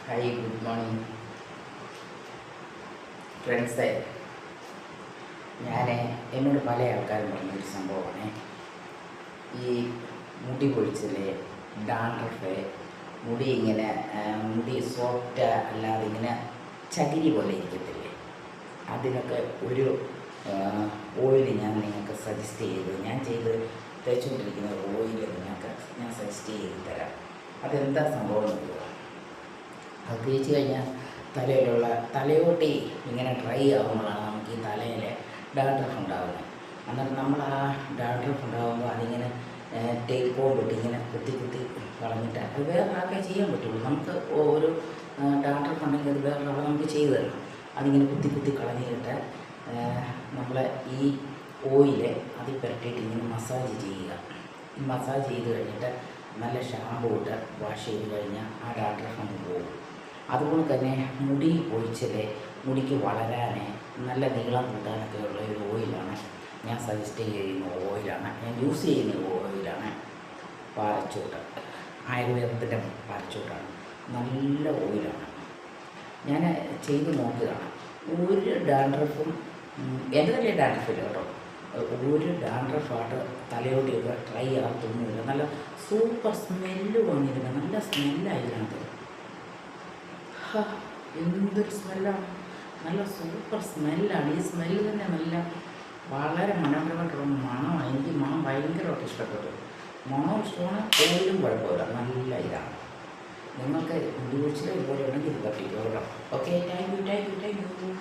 Hi good morning ഫ്രണ്ട്സേ. എന്നോട് പല ആൾക്കാരും പറഞ്ഞൊരു സംഭവമാണ് ഈ മുടി പൊഴിച്ചില്, ഡാൻഡ്രഫ്, മുടി ഇങ്ങനെ മുടി സോഫ്റ്റ് അല്ലാതെ ഇങ്ങനെ ചകിരി പോലെ ഇരിക്കത്തില്ലേ, അതിനൊക്കെ ഒരു ഓയിൽ ഞാൻ നിങ്ങൾക്ക് സജസ്റ്റ് ചെയ്തു. ഞാൻ തേച്ചുകൊണ്ടിരിക്കുന്ന ഓയിൽ നിങ്ങൾക്ക് ഞാൻ സജസ്റ്റ് ചെയ്ത് തരാം. അതെന്താ സംഭവം എന്ന് അത് തേച്ച് കഴിഞ്ഞാൽ തലയോട്ടി ഇങ്ങനെ ഡ്രൈ ആകുമ്പോഴാണ് നമുക്ക് ഈ തലയിൽ ഡാൻഡ്രഫ് ഉണ്ടാകുന്നത്. അന്നേരം നമ്മൾ ആ ഡാൻഡ്രഫ് ഉണ്ടാകുമ്പോൾ അതിങ്ങനെ ടേപ്പ് കൊണ്ടിട്ട് ഇങ്ങനെ കുത്തി കളഞ്ഞിട്ട് അത് വേറെ ആൾക്കേ ചെയ്യാൻ പറ്റുള്ളൂ. നമുക്ക് ഒരു ഡാൻഡ്രഫ് ഉണ്ടെങ്കിൽ അത് വേറെ ആൾ നമുക്ക് ചെയ്തു തരണം. അതിങ്ങനെ കുത്തി കളഞ്ഞിട്ട് നമ്മൾ ഈ ഓയിൽ അതിൽ പുരട്ടിയിട്ട് ഇങ്ങനെ മസാജ് ചെയ്യുക. ഈ മസാജ് ചെയ്ത് കഴിഞ്ഞിട്ട് നല്ല ഷാമ്പു ഇട്ട് വാഷ് ചെയ്ത് കഴിഞ്ഞാൽ ആ ഡാൻഡ്രഫ് അങ്ങ് പോകും. അതുപോലെ തന്നെ മുടി പൊഴിച്ചിൽ, മുടിക്ക് വളരാൻ, നല്ല നീളം കൂട്ടാനൊക്കെ ഉള്ള ഒരു ഓയിലാണ് ഞാൻ സജസ്റ്റ് ചെയ്യുന്ന ഓയിലാണ്, ഞാൻ യൂസ് ചെയ്യുന്ന ഓയിലാണ് പാരച്ചൂട്ട്. ആയുർവേദത്തിൻ്റെ പാരച്ചൂട്ടാണ്, നല്ല ഓയിലാണ്. ഞാൻ ചെയ്ത് നോക്കുകയാണ്. ഒരു ഡാൻഡ്രഫും എൻ്റെ തന്നെ ഡാൻഡ്രഫില്ല കേട്ടോ, ഒരു ഡാൻഡ്രഫായിട്ട് തലയോട്ടിയൊക്കെ ട്രൈ ആകത്തൊന്നുമില്ല. നല്ല സൂപ്പർ സ്മെല്ല് വന്നിരുന്നു, നല്ല സ്മെല്ലായിരുന്നു. എന്തൊരു സ്മെല്ലാണ്, നല്ല സൂപ്പർ സ്മെല്ലാണ്. ഈ സ്മെല്ല് തന്നെ വളരെ മനോഹരമായിട്ടുള്ള മണമാണ്. എനിക്ക് മണം ഭയങ്കരമായിട്ട് ഇഷ്ടപ്പെട്ടു. മണം ഇഷ്ടമാണ്, ഓയിലും കുഴപ്പമില്ല, നല്ല ഇതാണ്. നിങ്ങൾക്ക് മുടി പൊഴിച്ചിൽ ഇതുപോലെ ഉണ്ടെങ്കിൽ ഇത് പറ്റിക്കോ കേട്ടോ. Okay, thank you.